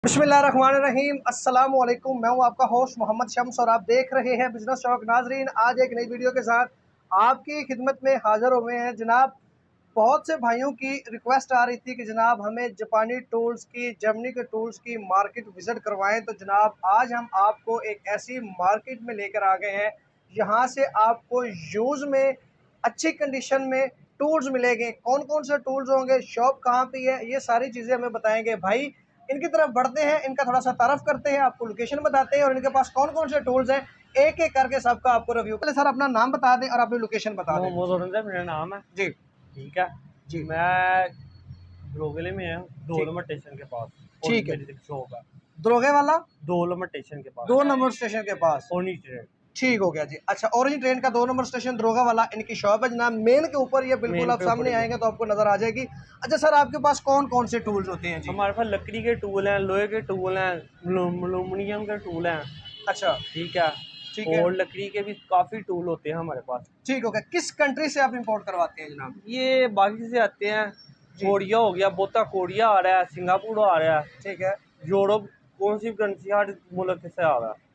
बिस्मिल्लाहिर्रहमानिर्रहीम अस्सलाम वालेकुम। मैं हूं आपका होस्ट मोहम्मद शम्स और आप देख रहे हैं बिजनेस शौक। नाजरीन, आज एक नई वीडियो के साथ आपकी खिदमत में हाजिर हुए हैं। जनाब, बहुत से भाइयों की रिक्वेस्ट आ रही थी कि जनाब हमें जापानी टूल्स की, जर्मनी के टूल्स की मार्केट विज़िट करवाएं। तो जनाब आज हम आपको एक ऐसी मार्केट में लेकर आ गए हैं, यहाँ से आपको यूज़ में अच्छी कंडीशन में टूल्स मिलेंगे। कौन कौन से टूल्स होंगे, शॉप कहाँ पे है, ये सारी चीज़ें हमें बताएंगे। भाई इनकी तरफ बढ़ते हैं, इनका थोड़ा सा तारफ़ करते हैं, आपको लोकेशन बताते हैं और इनके पास कौन कौन से टूल्स हैं, एक एक करके सबका आपको रिव्यू। पहले सर अपना नाम बता दें और अपनी लोकेशन बता दें। मोहम्मद है मेरा नाम है जी ठीक है जी मैं दरोगले में हूँ, 2 नंबर स्टेशन के पास। और ठीक है। मेरी शॉप है दरोगे वाला 2 नंबर स्टेशन के पास, 2 नंबर स्टेशन के पास। ओनी ट्रेन ठीक हो गया जी। अच्छा, ऑरेंज ट्रेन का 2 नंबर स्टेशन दरोगा वाला इनकी शॉप है जनाब। मेन के ऊपर ये बिल्कुल मेन आप पे ऊपर सामने ही है। आएंगे तो आपको नजर आ जाएगी। अच्छा सर, आपके पास कौन कौन से टूल्स होते हैं जी? हमारे पास लकड़ी के टूल हैं, लोहे के टूल हैं, एल्यूमिनियम के टूल हैं। अच्छा, ठीक है। ठीक है। और लकड़ी के भी काफ़ी टूल होते हैं हमारे पास। ठीक हो गया। किस कंट्री से आप इंपोर्ट करवाते हैं जनाब? ये बाकी से आते हैं। जी कोरिया हो गया, बोता कोरिया आ रहा है, सिंगापुर आ रहा है, ठीक है यूरोप, कौन सी कंट्री हर मुल्क से आ रहा है।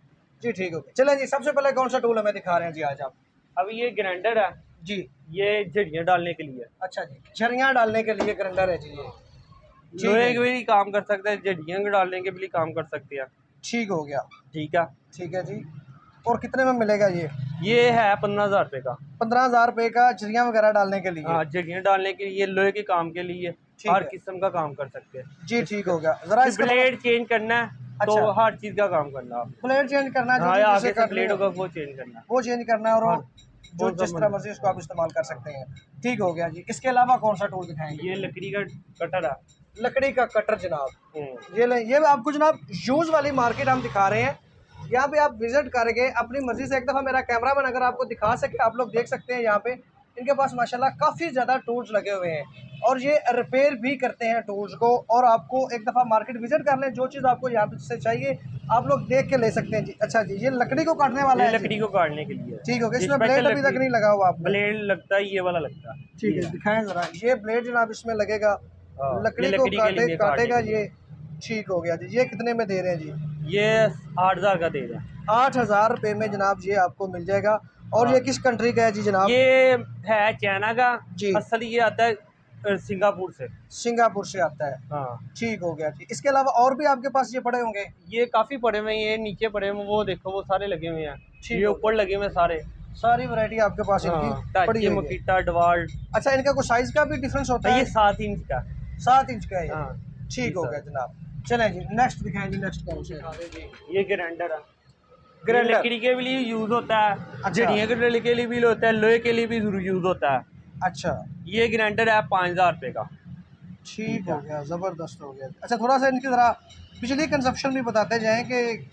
जी। ठीक हो गया। चलें जी, सबसे पहले कौन सा टूल हमें दिखा रहे हैं जी आज आप? अभी ये ग्राइंडर है, जी। ये झड़ियाँ डालने के लिए। अच्छा जी, झरियाँ डालने के लिए ग्राइंडर है जी ये। ठीक लोहे है के जी। भी काम कर सकते हैं, झड़ियाँ डालने के भी काम कर सकते हैं। ठीक हो गया। ठीक है। ठीक है जी। और कितने में मिलेगा ये है 15,000 रुपये का। 15,000 रुपये का झरियाँ वगैरह डालने के लिए? हाँ, झड़ियाँ डालने के लिए, लोहे के काम के लिए ठीक हर है किस्म का काम कर सकते हैं। जी। ठीक हो गया। ज़रा इसका ब्लेड चेंज करना है तो अच्छा, हर चीज़ का काम करना है आपको। प्लेट चेंज करना है, जो हाँ, चीज़ जिसे आगे से करनी ब्लेड हो होगा वो चेंज करना है। वो चेंज करना है और हाँ, जो कौन सा जिस तरह मन। मर्जी उसको आप इस्तेमाल कर सकते हैं। ठीक हो गया जी। इसके अलावा कौन सा टूल दिखाएंगे? ये लकड़ी का कटर है। लकड़ी का कटर जनाब। हम्म। ये लें, ये आपको जनाब यूज वाली मार्केट हम दिखा रहे हैं। यहाँ पे आप विजिट करके अपनी मर्जी से, एक दफ़ा मेरा कैमरामैन अगर आपको दिखा सके, आप लोग देख सकते हैं यहाँ पे इनके पास माशाल्लाह काफ़ी ज़्यादा टूल्स लगे हुए हैं और ये रिपेयर भी करते हैं टूल्स को। और आपको एक दफ़ा मार्केट विजिट कर लें, जो चीज़ आपको यहाँ से चाहिए आप लोग देख के ले सकते हैं जी। अच्छा जी, ये लकड़ी को काटने वाला ये है जी? लकड़ी को काटने के लिए है। ठीक हो गया। ये इसमें ब्लेड स्पेशल अभी तक लकड़ी, नहीं लगा हुआ आपने? ब्लेड लगता है, ये वाला लगता है। ठीक है, दिखाएं ज़रा। ये ब्लेड जनाब इसमें लगेगा, हाँ, ये लकड़ी को लकड़ी के लिए काटने काटेगा के लिए। ये। ठीक हो गया जी। ये कितने में दे रहे हैं जी? ये 8,000 का दे रहा है। 8,000 रुपये में जनाब ये आपको मिल जाएगा। और हाँ, ये किस कंट्री का है जी जनाब? ये है चाइना का। जी, असल ये आता है सिंगापुर से। सिंगापुर से आता है। हाँ, ठीक हो गया जी। इसके अलावा और भी आपके पास ये पड़े होंगे? ये काफ़ी पड़े हुए हैं, ये नीचे पड़े हुए हैं, वो देखो वो सारे लगे हुए हैं, ठीक ये हो ऊपर गया। लगे हुए हैं सारे। सारी वैरायटी आपके पास हाँ, इनकी पड़ी टाची, हुई है। मकीटा, डवाल्ड। अच्छा, इनका कुछ साइज़ का भी डिफरेंस होता ये है? 7 इंच का। 7 इंच का है ये। हाँ, ठीक हो गया जनाब। चलें जी, नेक्स्ट दिखाएं जी। नेक्स्ट कौन से? ये ग्राइंडर है। ये ग्राइंडर। लकड़ी के लिए यूज़ होता है, अच्छा। झड़ियाँ के लिए भी होता है, लोहे के लिए भी यूज़ होता है। अच्छा, ये ग्राइंडर है 5,000 रुपये का। ठीक ठीक हो है। गया, ज़बरदस्त हो गया। अच्छा, थोड़ा सा इनकी ज़रा बिजली कंजप्शन भी बताते जाएँ कि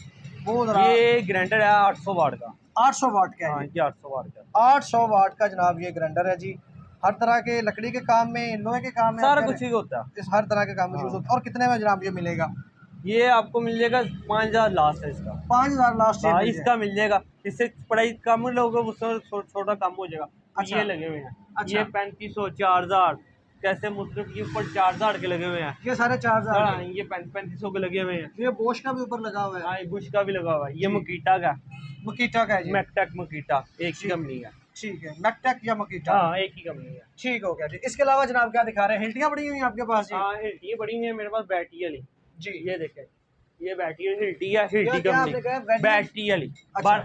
वो ज़रा। ये ग्राइंडर है 800 वाट का। 800 वाट का है हाँ, ये? ये 800 वाट का। 800 वाट का जनाब ये ग्राइंडर है जी। हर तरह के लकड़ी के काम में, लोहे के काम में, आप सारा कह कुछ ही होता है। इस हर तरह के काम में यूज़ हाँ, होता है। और कितने में जनाब ये मिलेगा? ये आपको मिल जाएगा 5,000 लास्ट है इसका। 5,000 लास्ट ये हाँ, मिल जाए? इसका मिल जाएगा। इससे प्राइस कम लोगे उससे छोटा कम हो जाएगा। अच्छा। ये लगे हुए हैं। अच्छा। ये 3500, 4,000, कैसे मुस्लिम के ऊपर 4,000 के लगे हुए हैं। ये सारे 4,000 हाँ, के? ये 3500 के लगे हुए हैं। ये बोश का भी ऊपर लगा हुआ है? हाँ, ये बुश का भी लगा हुआ है। ये जी। मकीटा का, मकीटा का है जी? मैकटेक मकीटा, एक ही जी। कंपनी है। ठीक है, मैकटेक या मकीटा? हाँ, एक ही कंपनी है। ठीक हो गया जी। इसके अलावा जनाब क्या दिखा रहे हैं? हिल्टियाँ पड़ी हुई हैं आपके पास जी? हाँ, हिल्टी बड़ी हुई है मेरे पास, बैटरी वाली। जी। ये देखें, ये बैटरी हिल्टी है, हिल्टी क्या आपने कंपनी, कहा? बैटरी? बैटरी वाली। अच्छा।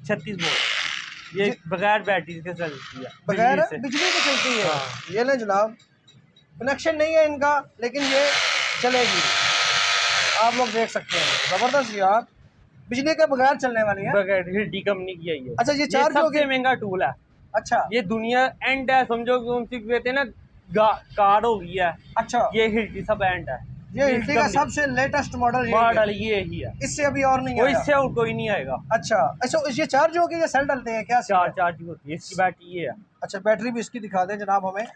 36 वोल्ट, ये जी। बगैर बैटरी के चलती है, बगैर बिजली से। बिजली की चलती है? हाँ। ये लें जनाब, कनेक्शन नहीं है इनका लेकिन ये चलेगी, आप लोग देख सकते हैं। ज़बरदस्त यार, बिजली के बगैर चलने वाली है। बगैर हिल्टी कंपनी की है ये। अच्छा, ये चार्ज सबसे होगी? महंगा टूल है। अच्छा। ये दुनिया एंड है, समझो कि उनसे कहते हैं ना, कार हो गई है, अच्छा, ये हिल्टी सब एंड है। ये हिल्टी का सबसे लेटेस्ट मॉडल मॉडल ये ही है, इससे अभी और नहीं कोई आया? इससे और कोई नहीं आएगा। अच्छा अच्छा, ये चार्ज होगी या सेल डलते हैं क्या? चार्जिंग होती है इसकी, बैटरी ये है। अच्छा, बैटरी भी इसकी दिखा दें जनाब हमें।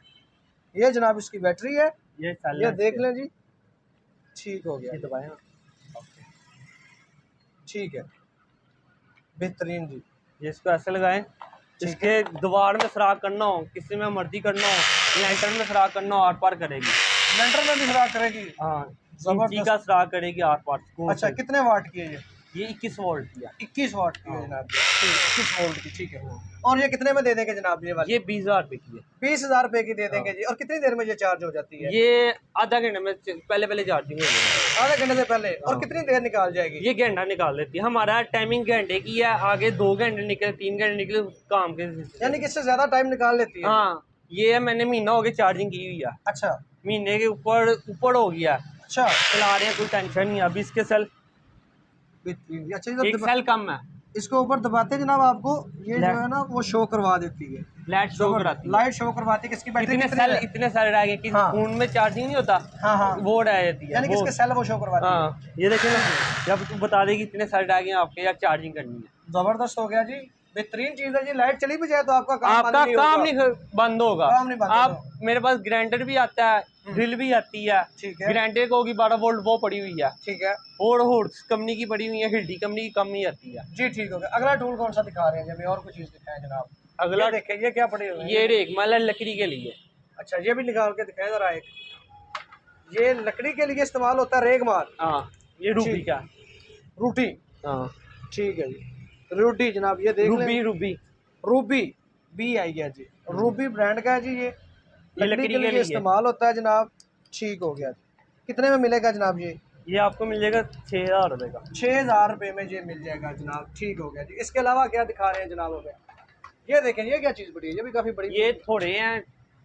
ये जनाब इसकी बैटरी है, ये सेल ये है देख इसके। लें जी। ठीक हो गया, ये दबाएं। ठीक है, बेहतरीन जी। ये इसको ऐसे लगाएं, इसके दीवार में सुराख करना हो, किसी में मर्जी करना हो, लैंटर्न में सुराख करना हो, आर पार करेगी। लेंटर में भी खराब करेगी? हाँ, इंची का सुराख करेगी 8 पार्ट। अच्छा, कितने वाट की है ये 21 वोल्ट की है। 21 वाट की है जनाब, 21 वोल्ट की, ठीक है। और ये कितने में दे देंगे जनाब ये वाली? ये 20,000 रुपए की है। 20,000 रुपए की दे देंगे जी। और कितनी देर में ये चार्ज हो जाती है? ये आधा घंटे में पहले चार्जिंग हो जाएगी। आधे घंटे से पहले। और कितनी देर निकाल जाएगी? ये घंटा निकाल देती है। हमारा टाइमिंग घंटे की है, आगे 2 घंटे निकले 3 घंटे निकले काम के। यानी कि इससे ज्यादा टाइम निकाल लेती है? हाँ, ये मैंने महीना हो गया चार्जिंग की हुई है। अच्छा, महीने के ऊपर हो गया। अच्छा, चला रहे हैं, कोई टेंशन नहीं। अभी इसके सेल अच्छा, एक सेल कम है। इसको ऊपर दबाते जनाब, आपको ये जो है ना वो शो करवा देती है, लाइट शो कराती है। लाइट शो करवाती है। किसकी बैटरी? इतने सारे रह गए कि हाँ। फोन में चार्जिंग नहीं होता। हाँ हाँ, वो रह जाती है, यानी कि इसके सेल वो शो करवाती है। हाँ, ये देखिए ना, जब तू बता देगी इतने सारे रह गए आपके, या चार्जिंग करनी है। जबरदस्त हो गया जी, बेहतरीन चीज है जी। लाइट चली भी जाए तो आपका काम नहीं बंद होगा। काम नहीं बंद आप मेरे पास ग्राइंडर भी आता है, ड्रिल भी आती है। ठीक है, ग्राइंडर को होगी 12 वोल्ट, वो पड़ी हुई है। ठीक है, और हॉर्स कंपनी की पड़ी हुई है, हिल्डी कंपनी की कम ही आती है जी। ठीक हो गया। अगला टूल कौन सा दिखा रहे हैं? हमें और कुछ चीज दिखाएं जनाब। अगला देखें, ये क्या पड़े हुए हैं? ये रेगमाल है लकड़ी के लिए। अच्छा, ये भी निकाल के दिखाएं जरा एक। ये लकड़ी के लिए इस्तेमाल होता है रेगमाल। हाँ, ये रूबी का रूटी। हाँ, ठीक है जी, रूटी जनाब। ये देख लें, रूबी बी आई है जी। रूबी ब्रांड का है जी। ये लकड़ी के लिए इस्तेमाल होता है जनाब। ठीक हो गया जी। कितने में मिलेगा जनाब ये आपको मिल जाएगा 6,000 रुपए का। 6,000 रुपए में ये मिल जाएगा जनाब। ठीक हो गया जी। इसके अलावा क्या दिखा रहे हैं जनाब हमें? ये देखें, ये क्या चीज़ बड़ी है? ये भी काफ़ी बड़ी। ये थोड़े हैं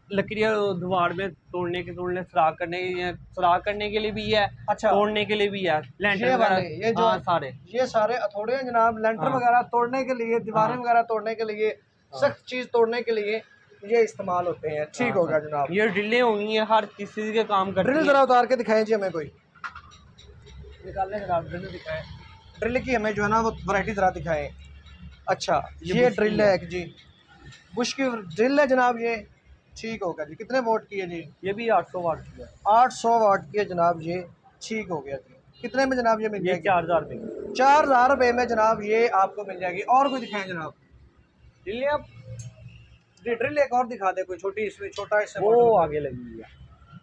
लकड़ियाँ दीवार में तोड़ने सुराख करने के लिए भी है। अच्छा, तोड़ने के लिए भी है। लेंटर वगैरह, ये जो ये सारे हथौड़े हैं जनाब, लेंटर वगैरह तोड़ने के लिए, दीवारें वगैरह तोड़ने के लिए, सख्त चीज़ तोड़ने के लिए ये इस्तेमाल होते हैं। ठीक हो गया जनाब। ये ड्रिलें होंगी, हर किसी के काम करती है। ड्रिल जरा उतार के दिखाएं जी हमें, कोई निकालने जनाब, ड्रिल दिखाएं। ड्रिल की हमें जो है ना वो वैरायटी जरा दिखाएं। अच्छा, ये ड्रिल है जी, बुश की ड्रिल है जनाब ये। ठीक हो गया जी। कितने वोट की है जी? ये भी 800 वाट की है। 800 वाट की है जनाब ये। ठीक हो गया जी। कितने में जनाब ये मिल जाएगी? 4,000 रुपये। 4,000 रुपये में जनाब ये आपको मिल जाएगी। और कोई दिखाएं जनाब? ड्रिल आप ड्रिल एक और दिखा दे कोई, छोटी, इसमें छोटा, इससे वो आगे लगी हुई है।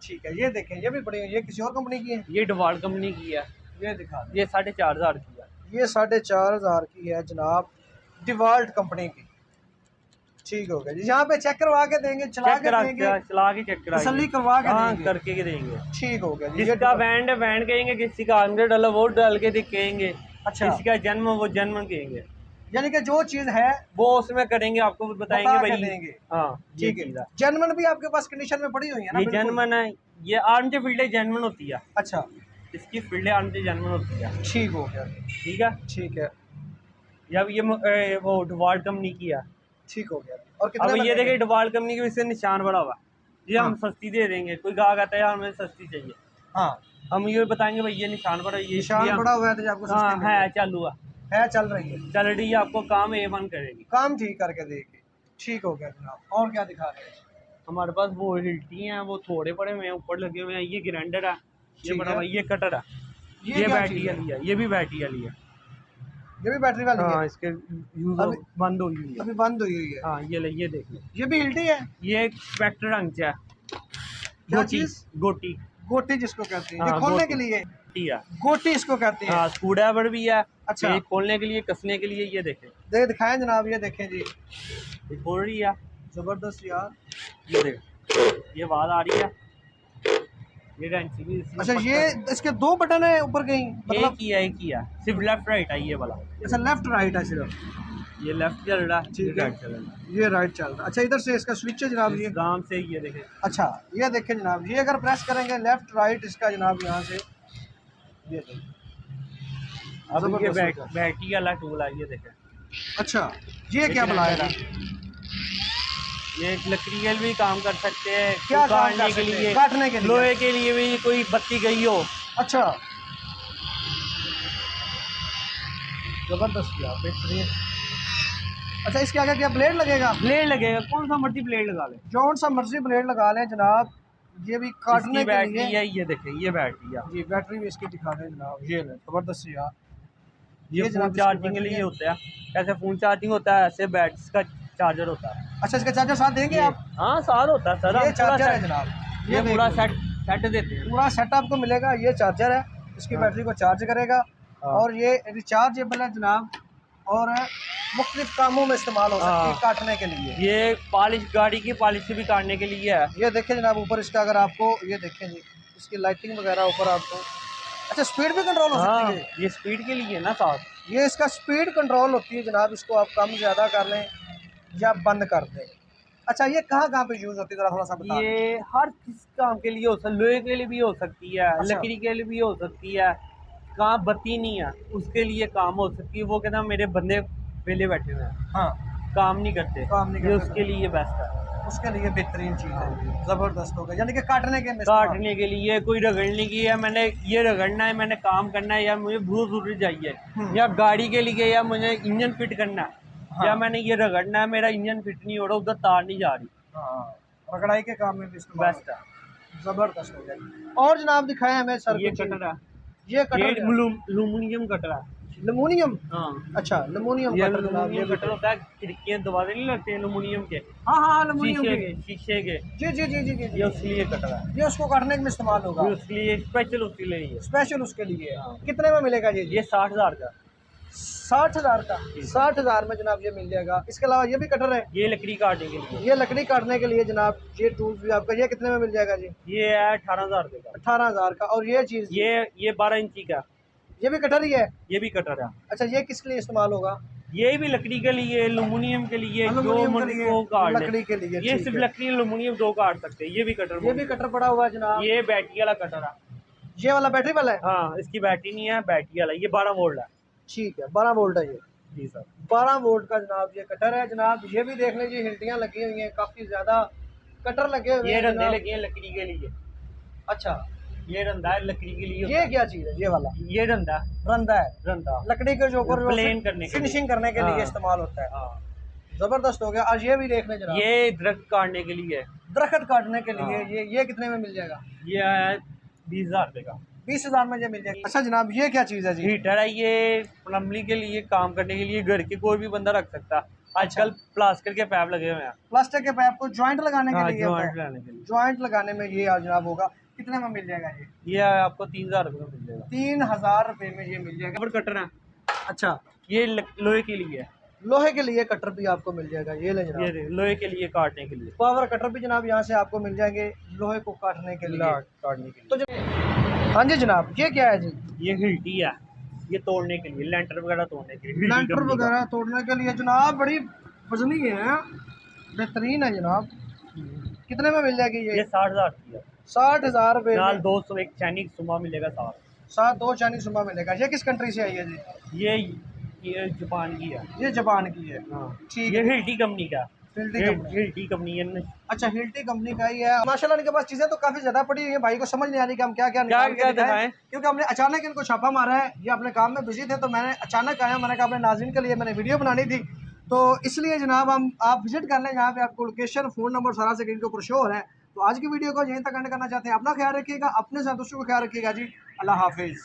ठीक है, ये देखें, ये भी बड़ी है। ये किसी और कंपनी की है? ये डिवाल्ट कंपनी की है। ये दिखा दे। ये 4,500 की है। ये 4,500 की है जनाब, डिवाल्ट कंपनी की। ठीक हो गया जी। यहाँ पे चेक करवा के देंगे, चला के चेक करा तसल्ली करवा के देंगे, करके देंगे। ठीक हो गया जी। जिसका बैंड कहेंगे, किसी का 100 डॉलर वो डाल के दिखेंगे। अच्छा, किसी का जन्म वो जन्म कहेंगे। यानी कि जो चीज है वो उसमें करेंगे, आपको बताएंगे भाई। देंगे। हाँ, ठीक है। जर्मन भी आपके पास कंडीशन में पड़ी हुई है ना? ये जर्मन है, ये आर्म फील्ड जर्मन होती है। अच्छा, इसकी फील्ड आर्म जर्मन होती है। ठीक हो गया। ठीक है, ठीक है। जब ये वो डिवाल्ट कंपनी की है। ठीक हो गया। और अब ये देखिए डिवाल्ट कंपनी के इससे निशान बड़ा हुआ, ये हम सस्ती दे देंगे। कोई गाहक आता है हमें सस्ती चाहिए, हाँ, हम ये बताएंगे भाई ये निशान बड़ा, ये निशान बड़ा हुआ है तो आपको सस्ती है, चालू हुआ है, चल रही है, चल रही है, आपको काम A1 करेगी, काम ठीक करके देगी। ठीक हो गया जनाब। और क्या दिखा रहे हैं? हमारे पास वो हिल्टी हैं, वो थोड़े पड़े हुए हैं, ऊपर लगे हुए हैं। ये ग्राइंडर है, ये बड़ा भाई, ये कटर है, ये बैटरी वाली है, ये भी बैटरी वाली है, ये भी बैटरी वाली है। इसके यूज बंद हुई है, अभी बंद हुई है। हाँ, ये देख लो, ये भी हिल्टी है। ये स्पेक्टर रंग से है। क्या चीज? गोटी, गोटी जिसको कहते हैं, खोलने के लिए गोटी इसको कहते हैं। स्क्रूड्राइवर भी है। अच्छा, ये खोलने के लिए, कसने के लिए। ये देखें, दिखाएं जनाब, ये देखें जी, ये खोल रही है, जबरदस्त यार। ये देख, ये आवाज आ रही है, ये रेंची भी। अच्छा, ये इसके 2 बटन है ऊपर कहीं? मतलब एक ही है, सिर्फ लेफ्ट राइट है ये वाला। अच्छा, लेफ्ट राइट है सिर्फ, ये लेफ्ट चल रहा है, ठीक है, ये राइट चल रहा है। अच्छा, इधर से इसका स्विच है जनाब, ये आराम से, ये देखें। अच्छा, ये देखें जनाब, ये अगर प्रेस करेंगे लेफ्ट राइट इसका जनाब, यहाँ से ये अब ये बैटरी वाला टूल है, ये देखें। अच्छा, ये क्या बुलाया? ये लकड़ी के भी काम कर सकते हैं, क्या काटने के लिए, काटने के लिए, लोहे के लिए भी, कोई बत्ती गई हो। अच्छा, जबरदस्त यार, बेहतरीन। अच्छा, इसके आगे क्या ब्लेड लगेगा? ब्लेड लगेगा, कौन सा मर्जी ब्लेड लगा ले, कौन सा मर्जी ब्लेड लगा लें जनाब। ये भी काटने के लिए है, ये देखें, ये बैटरी है जी, बैटरी भी इसकी दिखा दें जनाब। ये जबरदस्त यार, ये फोन चार्जिंग के लिए होता है। ऐसे फोन चार्जिंग होता है, ऐसे बैटरी का चार्जर होता है। अच्छा, इसका चार्जर साथ देंगे आप? हाँ, साथ होता है सर, ये चार्जर है जनाब, ये पूरा सेट सेट देते हैं, पूरा सेट आपको मिलेगा। ये चार्जर है, इसकी बैटरी को चार्ज करेगा और ये रिचार्जेबल है जनाब, और मुख्तलिफ कामों में इस्तेमाल हो सकती है काटने के लिए। ये पॉलिश, गाड़ी की पॉलिश भी काटने के लिए है। ये देखें जनाब ऊपर इसका, अगर आपको ये देखें जी, इसकी लाइटिंग वगैरह ऊपर आपको, अच्छा स्पीड भी कंट्रोल हो सकती है। ये स्पीड के लिए ना साथ, ये इसका स्पीड कंट्रोल होती है जनाब, इसको आप कम ज़्यादा कर लें या बंद कर दें। अच्छा ये कहाँ पे यूज़ होती है, थोड़ा सा बता। ये हर किस काम के लिए हो सकती है, लोहे के लिए भी हो सकती है, अच्छा। लकड़ी के लिए भी हो सकती है। कहाँ बत्ती नहीं है उसके लिए काम हो सकती है। वो कहना मेरे बंदे वेले बैठे हुए हैं, हाँ काम नहीं करते, ये उसके लिए बेस्ट है। उसके लिए बेहतरीन चीज़ है, ज़बरदस्त होगा। यानी कि काटने के लिए, कोई रगड़ने की है, मैंने ये रगड़ना है, मैंने काम करना है, या मुझे बहुत जरूरी चाहिए, या गाड़ी के लिए, या मुझे इंजन फिट करना है, या मैंने ये रगड़ना है, मेरा इंजन फिट नहीं हो रहा, उधर तार नहीं जा रही, रगड़ाई के काम में भी बेस्ट है, ज़बरदस्त हो जाएगी। और जनाब दिखाएं हमें सर, ये कटर है, ये कटर एल्यूमिनियम कटर है, एल्युमिनियम। हाँ अच्छा एल्युमिनियम ये एल्यूमिनियम कटर होता है, खिड़कियाँ दरवाजे नहीं लगते एल्यूमिनियम के, हाँ एल्युमिनियम शीशे के, जी जी जी जी जी, ये उसके लिए कटर है, ये उसको काटने में इस्तेमाल होगा, उसके लिए स्पेशल, उसके लिए स्पेशल उसके लिए। कितने में मिलेगा जी? ये 60,000 का, 60,000 का, 60,000 में जनाब ये मिल जाएगा। इसके अलावा ये भी कटर है, ये लकड़ी काटने के लिए, ये लकड़ी काटने के लिए जनाब, ये टूल्स भी आपका, ये कितने में मिल जाएगा जी? ये है 18,000 रुपये का, 18,000 का। और ये चीज़, ये 12 इंची का, ये भी कटर ही है, ये भी कटर है। अच्छा ये किस लिए इस्तेमाल होगा? ये भी लकड़ी के लिए, एल्यूमिनियम के लिए, लकड़ी के लिए, ये सिर्फ लकड़ी एल्यूमिनियम दो काट सकते हैं। ये भी कटर पड़ा हुआ है जनाब। ये बैटरी वाला कटर है, ये वाला बैटरी वाला है? हाँ इसकी बैटरी नहीं है, बैटरी वाला, ये 12 वोल्ट है। ठीक है 12 वोल्ट है ये, जी सर, 12 वोल्ट का जनाब ये कटर है जनाब। ये भी देख लीजिए हिल्टियाँ लगी हुई हैं, काफ़ी ज़्यादा कटर लगे हुए ये हैं। रंधे लगे हैं लकड़ी के लिए, अच्छा ये रंधा है लकड़ी के लिए, ये क्या चीज़ है? ये वाला ये रंधा रंधा है, रंधा लकड़ी के जो ऊपर प्लेन करने के लिए, फिनिशिंग करने के लिए इस्तेमाल होता है। जबरदस्त हो गया। आज ये भी देख लें जनाब, ये दरख्त काटने के लिए, दरख्त काटने के लिए। ये कितने में मिल जाएगा? ये है 20,000 रुपये का, 20,000 में ये मिल जाएगा। अच्छा जनाब ये क्या चीज़ है जी? हीटर है, ये प्लम्बली के लिए, काम करने के लिए, घर के कोई भी बंदा रख सकता है। आजकल प्लास्टिक के पैप लगे हुए हैं, प्लास्टिक के पैप को जॉइंट लगाने के लिए, जॉइंट लगाने में ये जनाब होगा। कितने में मिल जाएगा ये आपको 3,000 रुपये में मिल जाएगा, 3,000 रुपये में ये मिल जाएगा। और कटर है, अच्छा ये लोहे के लिए है, लोहे के लिए कटर भी आपको मिल जाएगा। ये ले जनाब, ये लोहे के लिए काटने के लिए, पावर कटर भी जनाब यहाँ से आपको मिल जाएंगे लोहे को काटने के लिए। तो हाँ जी जनाब ये क्या है जी? ये हिल्टी है, ये तोड़ने के लिए, लेंटर वगैरह तोड़ने के लिए, लेंटर वगैरह तोड़ने के लिए जनाब, बड़ी वजनी है, बेहतरीन है जनाब। कितने में मिल जाएगी ये? 60,000 की है, 60,000 रुपये में 200 एक चाइनीज सुमा मिलेगा, साथ 2 चाइनीज सुमा मिलेगा। ये किस कंट्री से आई है जी? ये जापान की है, ये जापान की है। ठीक ये है, हिल्टी कंपनी का, हिल्टी कंपनी है। अच्छा हिल्टी कंपनी का ही है। माशाल्लाह इनके पास चीज़ें तो काफ़ी ज़्यादा पड़ी हुई है, भाई को समझ नहीं आ रही कि हम क्या क्या दिखाएं, क्योंकि हमने अचानक इनको छापा मारा है। ये अपने काम में बिजी थे तो मैंने अचानक आया, मैंने कहा अपने नाज़रीन के लिए मैंने वीडियो बनानी थी, तो इसलिए जनाब आप विजिट कर लें। यहाँ पे आपको लोकेशन, फ़ोन नंबर सारा स्क्रीन के ऊपर शो हो रहा है। तो आज की वीडियो को यहीं तक एंड करना चाहते हैं। अपना ख्याल रखिएगा, अपने साथ दूसरों को ख्याल रखिएगा जी। अल्लाह हाफिज़।